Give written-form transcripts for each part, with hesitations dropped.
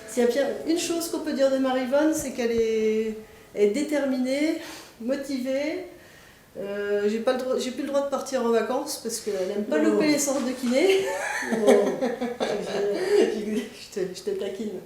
S'il y a bien une chose qu'on peut dire de Marie-Vonne, c'est qu'elle est déterminée, motivée. J'ai plus le droit de partir en vacances parce qu'elle n'aime pas louper les séances de kiné. Je te taquine.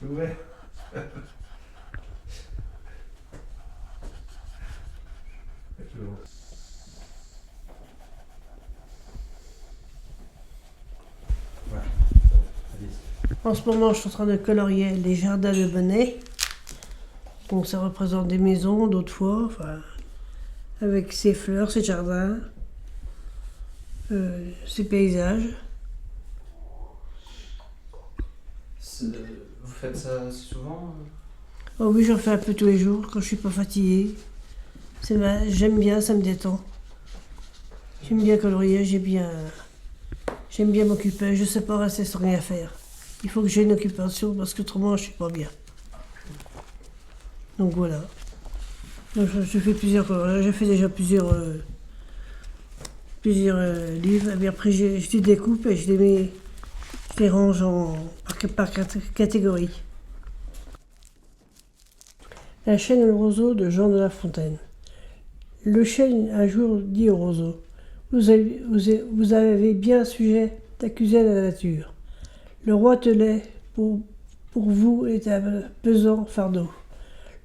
Ouais. En ce moment, je suis en train de colorier les jardins de Bonnet. Donc ça représente des maisons d'autrefois, enfin, avec ses fleurs, ses jardins, ses paysages. Vous faites ça souvent? Oh oui, j'en fais un peu tous les jours quand je suis pas fatiguée. J'aime bien, ça me détend. J'aime bien colorier, j'aime bien m'occuper. Je sais pas rester sans rien faire. Il faut que j'ai une occupation parce qu'autrement je suis pas bien. Donc voilà. Donc, je fais j'ai fait déjà plusieurs livres. Et puis après je les découpe et je les range par catégorie. La chêne et le roseau de Jean de La Fontaine. Le chêne un jour dit au roseau: vous avez bien sujet d'accuser la nature. Le roi tenait pour vous est un pesant fardeau.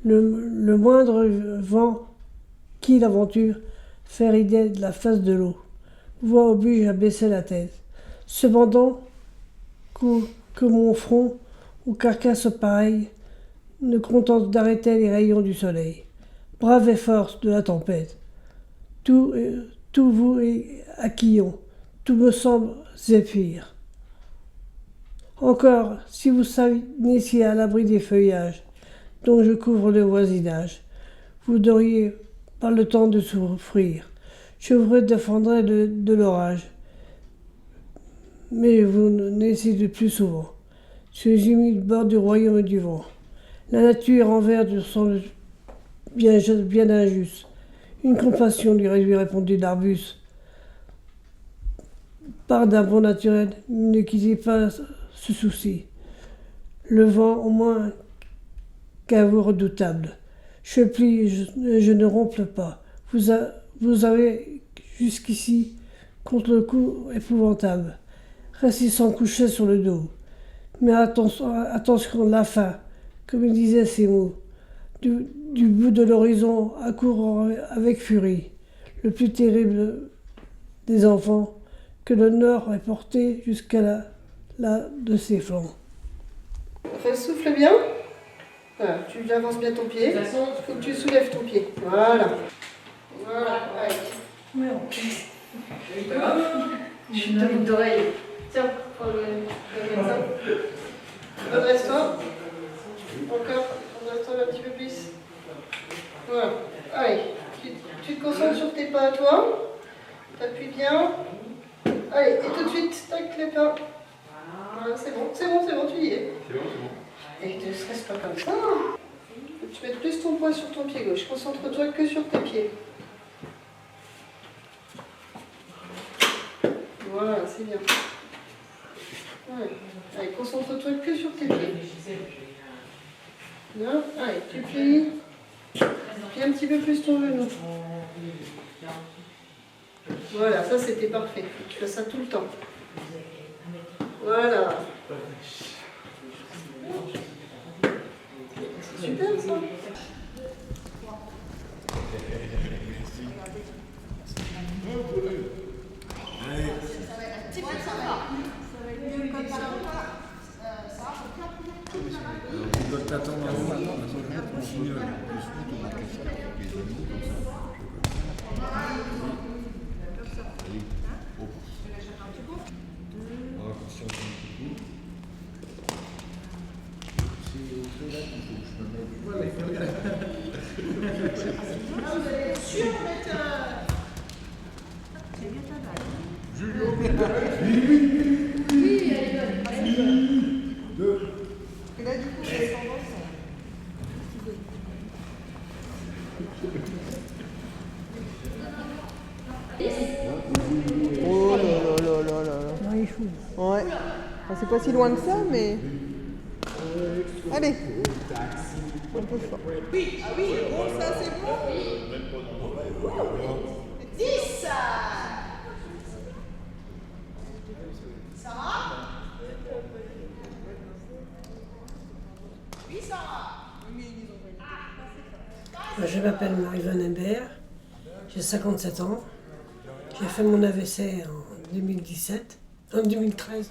Le moindre vent qui l'aventure faire idée de la face de l'eau. Voix oblige à baisser la tête. Cependant, que mon front ou carcasse pareille ne contente d'arrêter les rayons du soleil. Brave et force de la tempête. Tout vous est acquillon, tout me semble zéphyr. Encore, si vous naissiez à l'abri des feuillages dont je couvre le voisinage, vous n'auriez pas le temps de souffrir. Je vous défendrai de l'orage, mais vous naissiez de plus souvent. Sur les humides bords du royaume du vent. La nature envers semble bien injuste. Une compassion lui répondit l'Arbus. Par d'un bon naturel, ne quittez pas ce souci. Le vent, au moins, qu'à vous redoutable. Je plie, je ne ronfle pas. Vous avez jusqu'ici contre le coup épouvantable. Restez sans coucher sur le dos. Mais attention, la faim, comme il disait ces mots. Du bout de l'horizon accourt avec furie le plus terrible des enfants que le nord ait porté jusqu'à la de ses flancs. Enfin, souffle bien. Voilà, tu avances bien ton pied. Il faut que tu soulèves ton pied. Voilà. Voilà. Allez. Mais en plus. Je suis une d'oreille. Tiens, prends le médecin. Redresse-toi. Encore. Redresse-toi un petit peu plus. Voilà. Allez. Tu te concentres sur tes pas à toi. T'appuies bien. Allez, et tout de suite, tac, les pas. Voilà, c'est bon, tu y es. C'est bon. Et ne stresse pas comme ça. Tu mets plus ton poids sur ton pied gauche. Concentre-toi que sur tes pieds. Voilà, c'est bien. Ouais. Allez, concentre-toi que sur tes pieds. Bien. Allez, tu plies. Plie un petit peu plus ton genou. Voilà, ça c'était parfait. Tu fais ça tout le temps. Voilà. C'est super ça. Sûr, mettre. C'est bien ta balle. Enfin, c'est pas si loin que ça, mais... Allez. Un peu fort. Oui, ah oui, bon, ça c'est bon. 10. Sarah. Oui, Sarah. Je m'appelle Marie-Van Hébert, j'ai 57 ans. J'ai fait mon AVC en 2017, en 2013.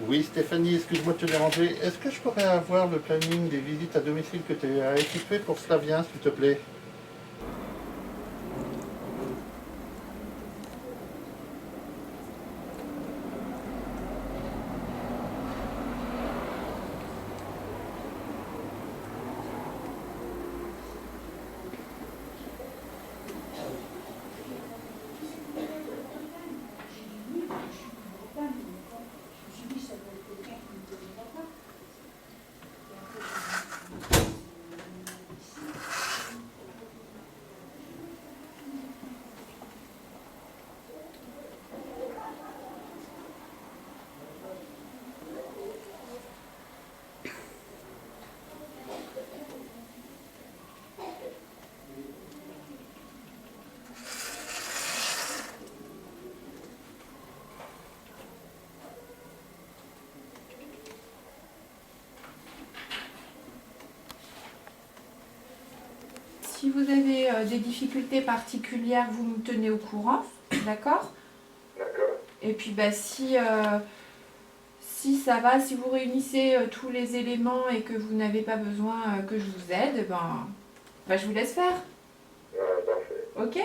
Oui, Stéphanie, excuse-moi de te déranger. Est-ce que je pourrais avoir le planning des visites à domicile que tu as équipé pour Slavien, s'il te plaît? Si vous avez des difficultés particulières, vous me tenez au courant, d'accord? D'accord. Et puis si ça va, si vous réunissez tous les éléments et que vous n'avez pas besoin que je vous aide, je vous laisse faire. Parfait. Ok?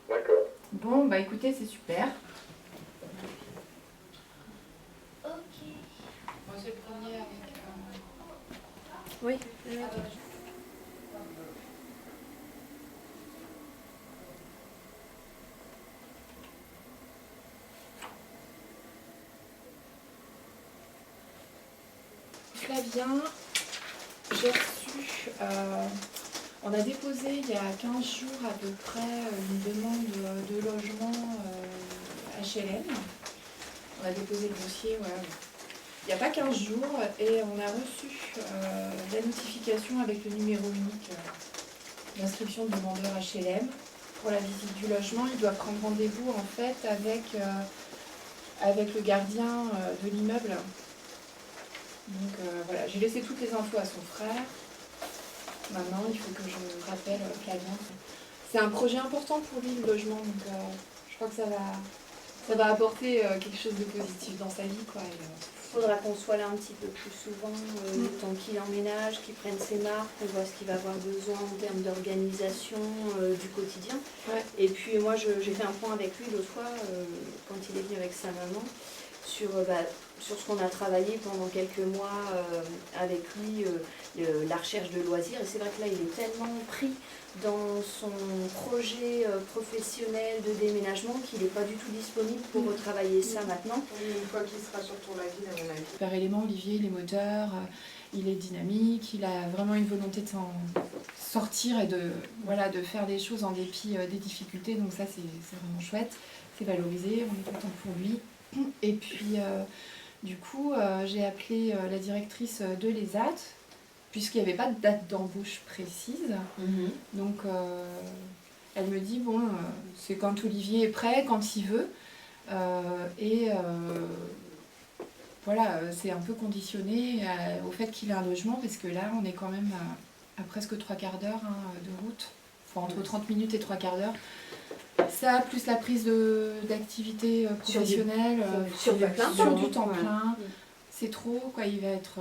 D'accord. Bon, bah écoutez, c'est super. Ok. Moi, c'est le premier avec... Oui. Flavien, j'ai reçu, on a déposé il y a 15 jours à peu près une demande de logement HLM. On a déposé le dossier, voilà. Il n'y a pas 15 jours et on a reçu la notification avec le numéro unique d'inscription de demandeur HLM. Pour la visite du logement, il doit prendre rendez-vous en fait avec le gardien de l'immeuble. Donc voilà, j'ai laissé toutes les infos à son frère. Maintenant, il faut que je rappelle Flavien. C'est un projet important pour lui, le logement, donc je crois que ça va apporter quelque chose de positif dans sa vie, quoi. Il faudra qu'on soit là un petit peu plus souvent, le temps qu'il emménage, qu'il prenne ses marques, qu'on voit ce qu'il va avoir besoin en termes d'organisation du quotidien. Ouais. Et puis moi, j'ai fait un point avec lui l'autre fois, quand il est venu avec sa maman, sur ce qu'on a travaillé pendant quelques mois avec lui, la recherche de loisirs. Et c'est vrai que là, il est tellement pris dans son projet professionnel de déménagement qu'il n'est pas du tout disponible pour retravailler ça maintenant. Une fois qu'il sera sur ton avis, à mon avis. Super élément, Olivier, il est moteur, il est dynamique, il a vraiment une volonté de s'en sortir et de faire des choses en dépit des difficultés. Donc ça, c'est vraiment chouette, c'est valorisé, on est content pour lui. Et puis, du coup, j'ai appelé la directrice de l'ESAT puisqu'il n'y avait pas de date d'embauche précise. Donc elle me dit, bon, c'est quand Olivier est prêt, quand il veut. Voilà, c'est un peu conditionné au fait qu'il ait un logement, parce que là, on est quand même à presque 3/4 d'heure de route, enfin, entre 30 minutes et 3/4 d'heure. Ça, plus la prise d'activité professionnelle, sur du temps plein. plein, c'est trop, quoi, il va être...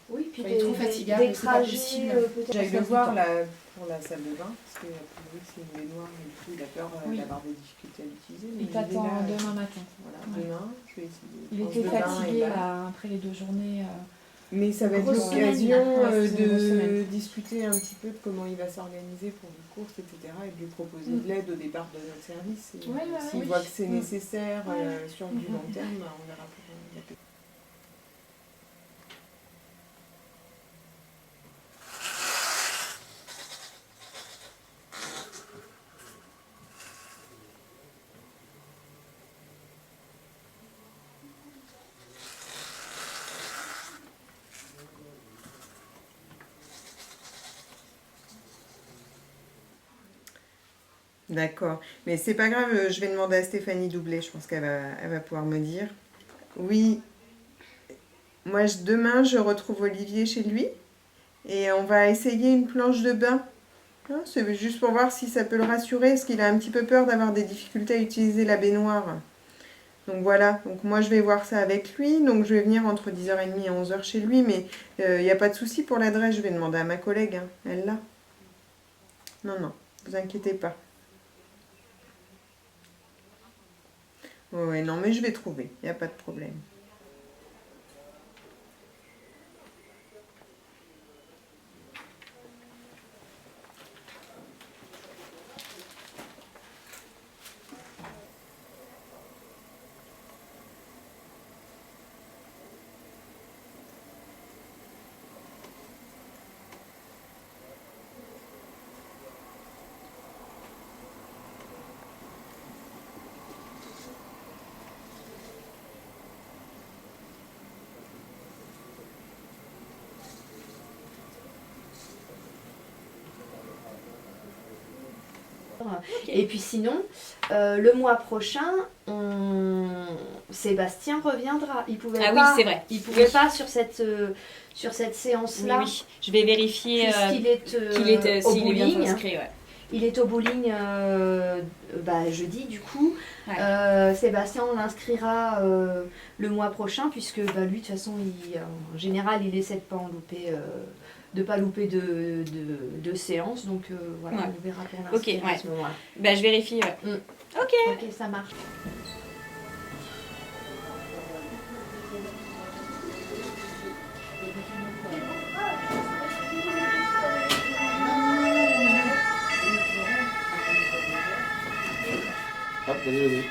Oui, puis il est trop fatigable, des c'est pas trajets, possible. peut-être. J'allais le voir là, pour la salle de bain, parce que a priori c'est une baignoire et tout, il a peur Oui. d'avoir des difficultés à l'utiliser. mais Il est t'attend là, demain matin. Voilà, Ouais. demain, je vais essayer. Il Prendre était le bain et fatigué là. là, après les 2 journées. Mais ça va être Grosse semaine, l'occasion là. Ouais, c'est une grosse de semaine. discuter un petit peu de comment il va s'organiser pour les courses, etc. Et de lui proposer de l'aide au départ de notre service. Et Ouais, ouais, s'il oui. voit que c'est nécessaire Ouais. sur du long terme, on verra pour la paix. D'accord. Mais c'est pas grave, je vais demander à Stéphanie Doublet, je pense elle va pouvoir me dire. Oui. Moi, demain, je retrouve Olivier chez lui et on va essayer une planche de bain. Hein, c'est juste pour voir si ça peut le rassurer, parce qu'il a un petit peu peur d'avoir des difficultés à utiliser la baignoire. Donc voilà, donc moi je vais voir ça avec lui, donc je vais venir entre 10h30 et 11h chez lui, mais il n'y a pas de souci pour l'adresse, je vais demander à ma collègue, hein, elle l'a. Non, non, vous inquiétez pas. Oui, non, mais je vais trouver, il n'y a pas de problème. Et puis sinon, le mois prochain, Sébastien reviendra. Il pouvait Ah pas, oui, c'est vrai. Il pouvait Oui. pas sur cette séance-là. Oui, oui. Je vais vérifier Puisqu'il est, qu'il est, au s'il est bien bowling. inscrit. Ouais. Il est au bowling jeudi du coup. Ouais. Sébastien, on l'inscrira le mois prochain puisque lui de toute façon, en général, il essaie de pas en louper. De pas louper de séance, donc voilà, Ouais. on verra pour l'inscrire Ok, ouais. à ce moment-là. Bah, je vérifie. Ouais. Ok. Ok, ça marche. Hop, vas-y, vas-y.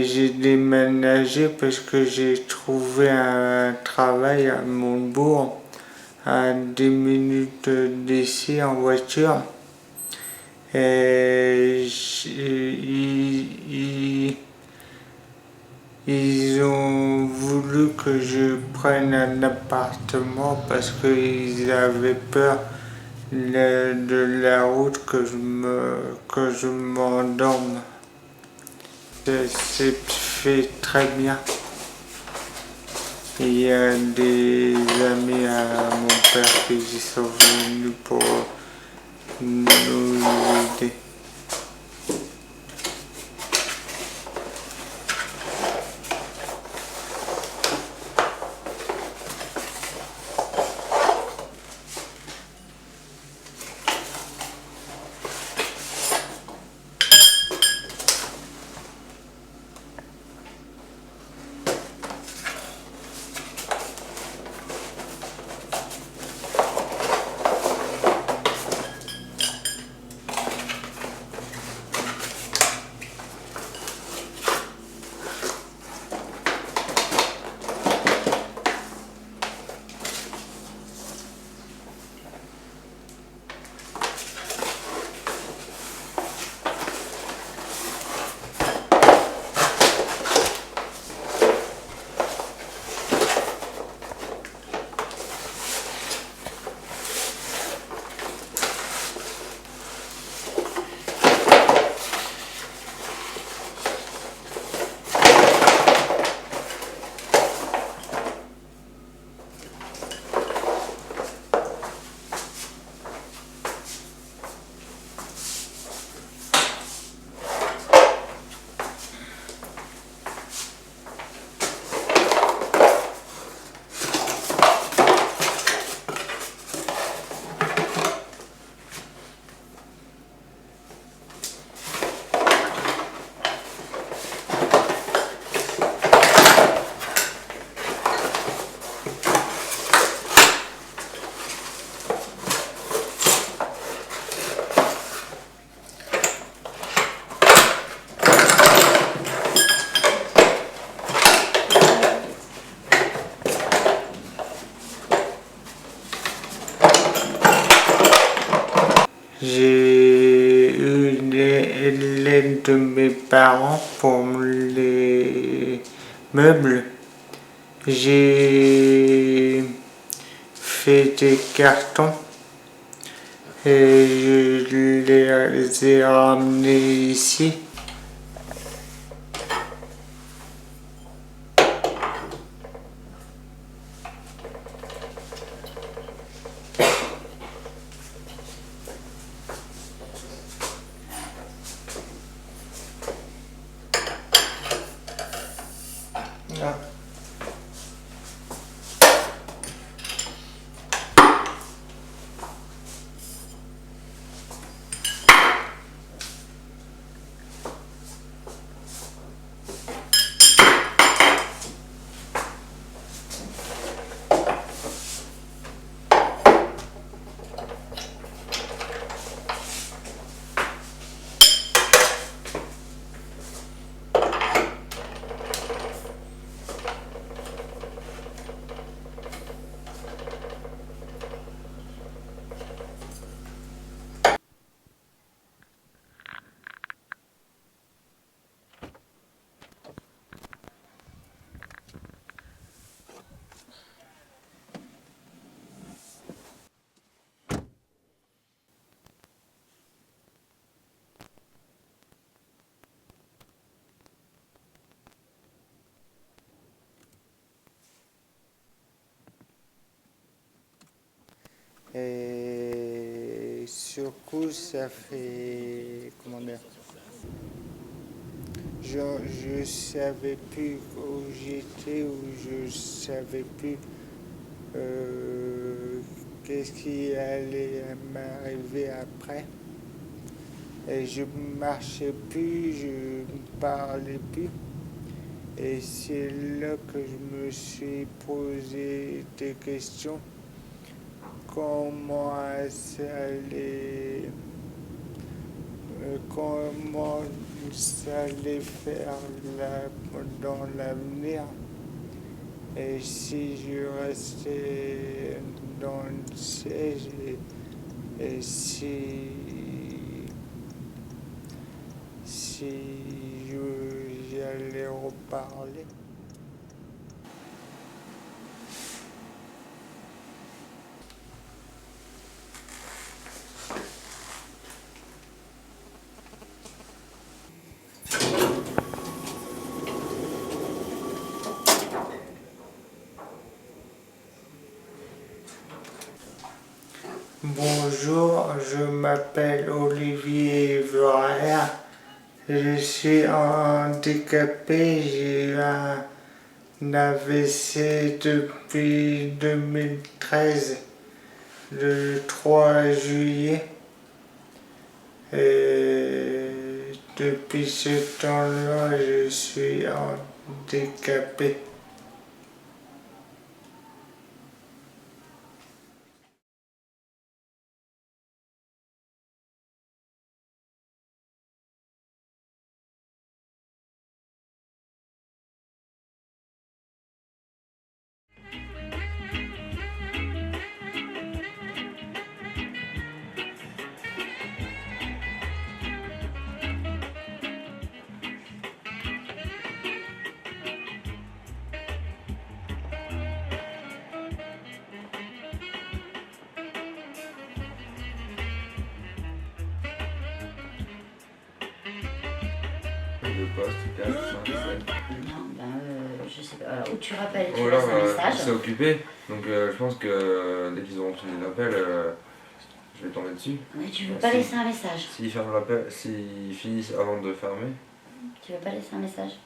J'ai déménagé parce que j'ai trouvé un travail à Montebourg, à 10 minutes d'ici en voiture. Et ils ont voulu que je prenne un appartement parce qu'ils avaient peur de la route que je m'endorme. C'est fait très bien. Il y a des amis à mon père qui y sont venus pour nous aider. celle de mes parents pour les meubles. J'ai fait des cartons et je les ai ramenés ici. Là. Et sur coup, ça fait. Comment dire? Je savais plus où j'étais, ou je savais plus qu'est-ce qui allait m'arriver après. Et je marchais plus, je ne parlais plus. Et c'est là que je me suis posé des questions. Comment ça allait, comment ça allait faire dans l'avenir, et si je restais dans le siège, et si j'allais reparler. Bonjour, je m'appelle Olivier Everard. Je suis handicapé, j'ai eu un AVC depuis 2013, le 3 juillet. Et depuis ce temps-là, je suis handicapé. Le poste, 4, 5, 7. Non, je sais pas. Ou tu rappelles, tu Ou laisses alors, un message. c'est occupé, donc je pense que dès qu'ils auront fini l'appel, je vais tomber dessus. Mais tu veux pas laisser un message. S'ils ferment l'appel, s'ils finissent avant de fermer. Tu veux pas laisser un message.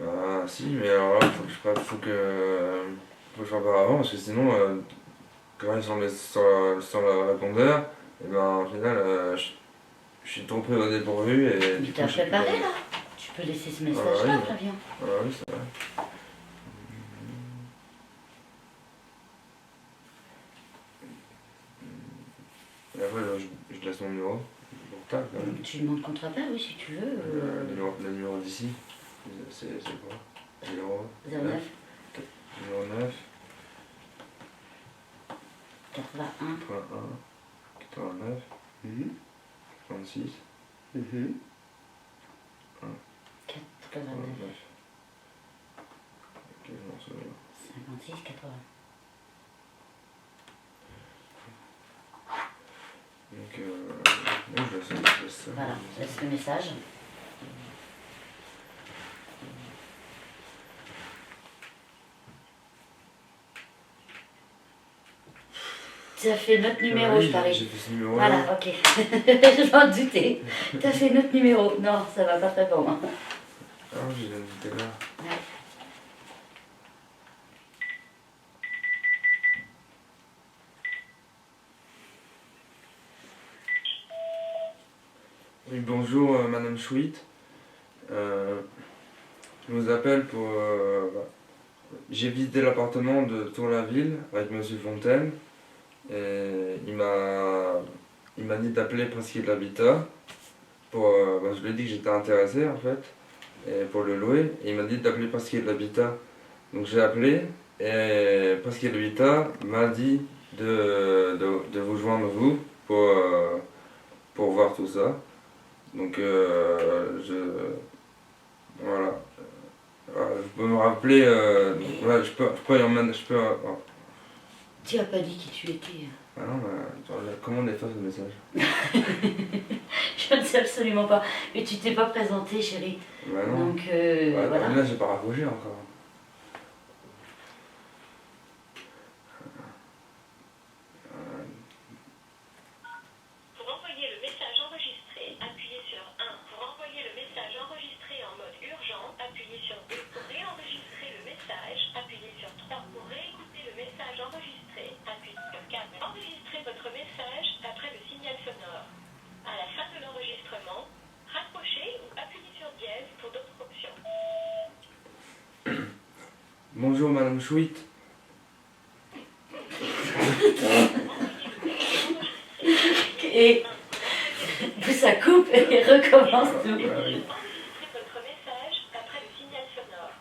Ah si, mais alors là, faut que je prépare avant, parce que sinon, quand ils sont sur le répondeur, et ben au final, je suis trop pris au dépourvu et Mais du t'as coup, préparé là. Tu peux laisser ce message-là, oui. Flavien. Ah oui, c'est vrai. Et après, je laisse mon numéro portable quand même. Tu demandes qu'on te rappelle, oui, si tu veux. Le numéro d'ici, c'est quoi? 09 09 81 81 89 36 Mhm. 1, 89. 56, 80. Donc, bon, je laisse ça. Voilà, je laisse le message. Tu as fait notre numéro, Oui, je parie. j'ai fait ce numéro. Voilà, ok. Je m'en doutais. Tu as fait notre numéro. Non, ça va pas très pour moi. Ah, j'étais là. Ouais. Oui, bonjour Madame Chouit. Je vous appelle pour... j'ai visité l'appartement de Tour-la-Ville avec Monsieur Fontaine. Et il m'a dit d'appeler Presqu'île l'Habitat. Pour, je lui ai dit que j'étais intéressé en fait. Et pour le louer. Et il m'a dit d'appeler Presqu'île l'Habitat. Donc j'ai appelé. Et Presqu'île l'Habitat m'a dit de vous joindre vous pour voir tout ça. Donc voilà. Je peux me rappeler, ouais, je peux y emmener, Tu n'as pas dit qui tu étais. Ah non, comment on efface le message? Je ne sais absolument pas. Mais tu t'es pas présenté, chérie. Bah non. Donc voilà. Là, j'ai pas raccroché encore. Pour envoyer le message enregistré, appuyez sur 1. Pour envoyer le message enregistré en mode urgent, appuyez sur 2. Pour réenregistrer le message, appuyez sur 3. Pour réécouter le message enregistré, appuyez sur 4. Enregistrez votre message après le signal sonore. À la fin de l'enregistrement, raccrochez ou appuyez sur dièse pour d'autres options. Bonjour Madame Chouit. Et ça coupe et recommence tout. Enregistrez votre message après le signal sonore.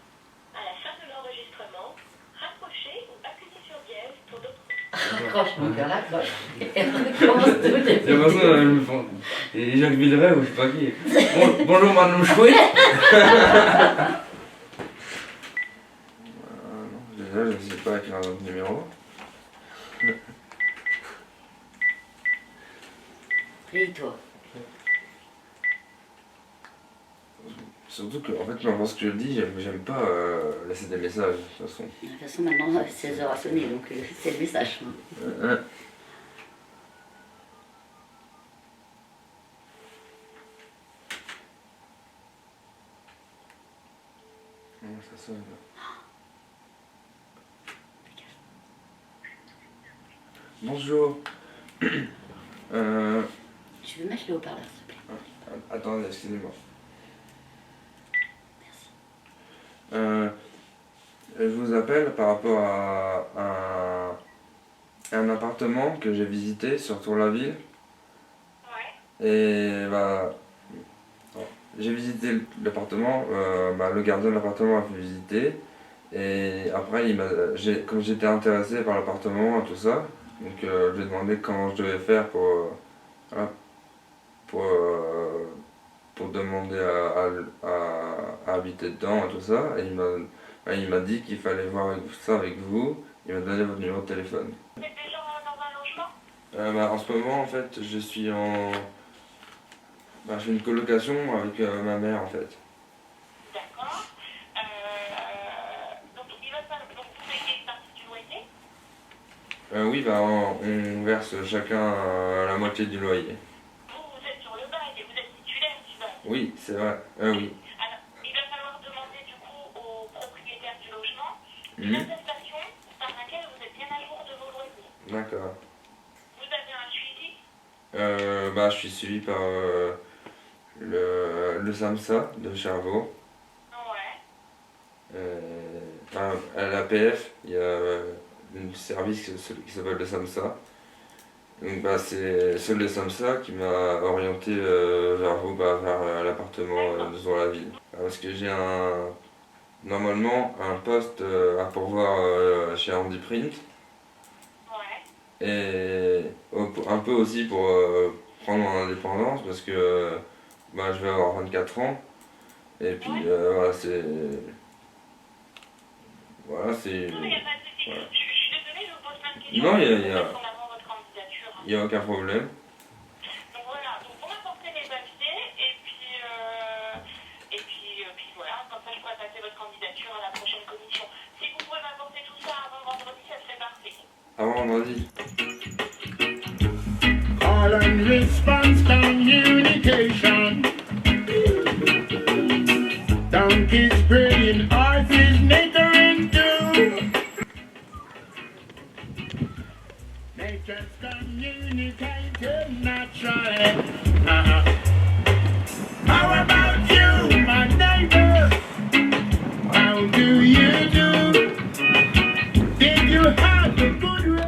À la fin de l'enregistrement, raccrochez ou appuyez sur dièse pour d'autres options. Raccroche mon cœur, raccroche. Et recommence tout. J'ai l'impression et Jacques Villeray ou je sais pas qui. Bonjour Madame Chouit. Déjà, je ne sais pas écrire un autre numéro. Lis-toi. Surtout que, en fait, lorsque je le dis, j'aime pas laisser des messages, de toute façon. De toute façon, maintenant, 16h a sonné, donc c'est le message. Ça sonne. Bonjour. Tu veux mettre le haut-parleur, s'il te plaît? Attendez, excusez-moi. Merci. Je vous appelle par rapport à un appartement que j'ai visité sur Tour-la-Ville. Ouais. Et j'ai visité l'appartement, le gardien de l'appartement a fait visiter. Et après, comme j'étais intéressé par l'appartement et tout ça, donc je lui ai demandé comment je devais faire pour demander à habiter dedans et tout ça. Et il m'a dit qu'il fallait voir ça avec vous. Il m'a donné votre numéro de téléphone. Vous êtes déjà dans un logement? En ce moment, en fait, je suis en... je fais une colocation avec ma mère, en fait. D'accord. Donc, il va falloir... Donc, vous payez une partie du loyer? Oui, on verse chacun la moitié du loyer. Vous êtes sur le bail et vous êtes titulaire du bail. Oui, c'est vrai. Oui. Alors, il va falloir demander du coup au propriétaire du logement une Mhm. attestation par laquelle vous êtes bien à jour de vos loyers. D'accord. Vous avez un suivi? Je suis suivi par le SAMSA de Cherbourg. Ouais. À l'APF, il y a un service qui s'appelle le SAMSA. Donc c'est le SAMSA qui m'a orienté vers vous, vers l'appartement de Tour-la-Ville. Parce que j'ai normalement un poste à pourvoir chez Andy Print. Ouais. Et un peu aussi pour prendre mon indépendance parce que bah, je vais avoir 24 ans. Et puis voilà, c'est... Voilà, c'est... Non, mais il n'y a pas de souci. Voilà. Je suis désolée, je vous pose plein de questions. Non, Mettre en avant votre candidature. y a aucun problème. Donc voilà, donc vous m'apportez les papiers et puis voilà, comme ça je pourrais passer votre candidature à la prochaine commission. Si vous pouvez m'apporter tout ça avant vendredi, ça serait parfait. Avant vendredi. Call and response communication. Donkeys praying, horses nickering too. Nature's communicating naturally. How about you, my neighbor? How do you do? Did you have a good rest?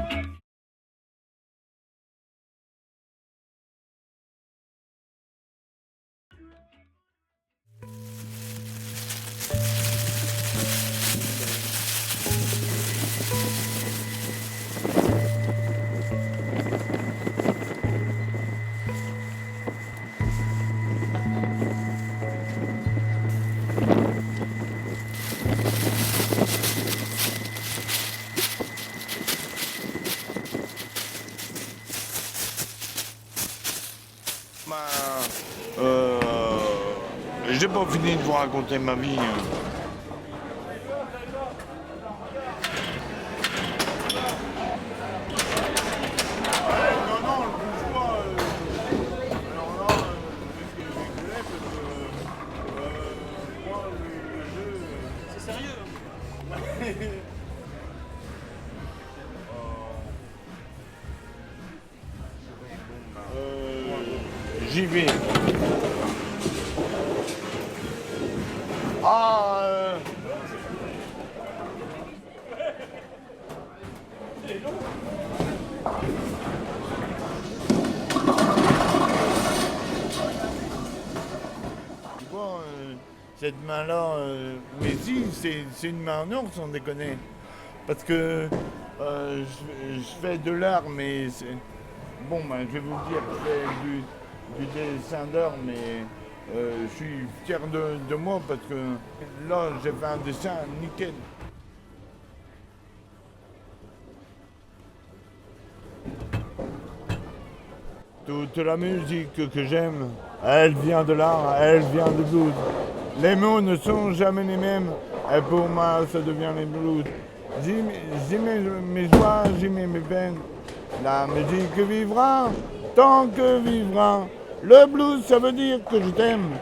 J'ai pas fini de vous raconter ma vie. C'est sérieux. J'y vais. Ah Tu vois, cette main-là, mais si, c'est une main en or sans déconner. Parce que je fais de l'art, mais c'est... Bon, ben, je vais vous le dire, je fais du dessin d'art, mais je suis fier de moi parce que là, j'ai fait un dessin nickel. Toute la musique que j'aime, elle vient de là, elle vient de blues. Les mots ne sont jamais les mêmes, et pour moi, ça devient les blues. J'y mets mes joies, j'y mets mes peines. La musique vivra tant que vivra. Le blues, ça veut dire que je t'aime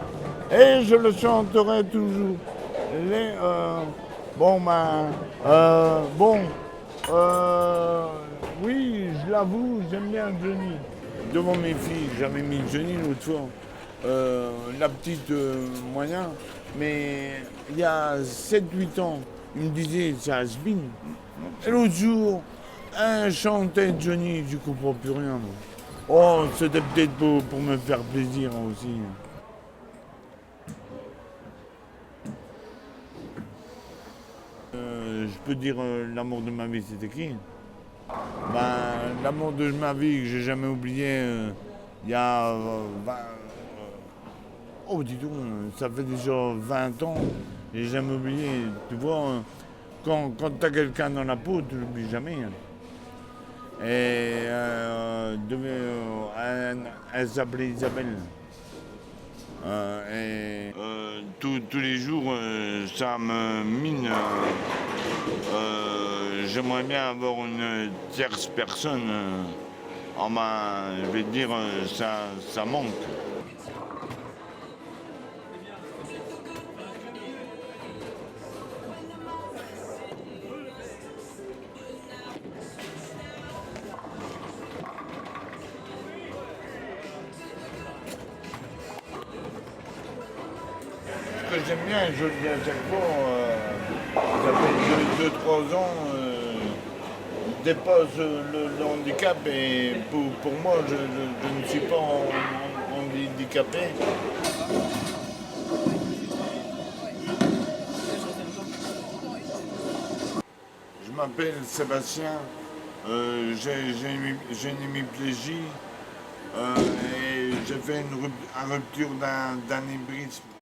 et je le chanterai toujours. Oui, je l'avoue, j'aime bien Johnny. Devant mes filles, j'avais mis Johnny l'autre fois. La petite moyen, mais il y a 7-8 ans, il me disait c'est has-been. Et l'autre jour, un chantait Johnny, je comprends plus rien. Moi. Oh, c'était peut-être pour me faire plaisir aussi. Je peux dire l'amour de ma vie, c'était qui? L'amour de ma vie que j'ai jamais oublié, il y a... oh, dis donc, ça fait déjà 20 ans, j'ai jamais oublié. Tu vois, quand tu as quelqu'un dans la peau, tu l'oublies jamais. Et elle s'appelait Isabelle. Tous les jours, ça me mine. J'aimerais bien avoir une tierce personne. Je vais te dire, ça manque. Ce que j'aime bien, je le dis à chaque fois, ça fait 2-3 ans, je dépasse le handicap et pour moi, je ne suis pas handicapé. Je m'appelle Sébastien, j'ai une hémiplégie et j'ai fait une rupture d'anévrisme.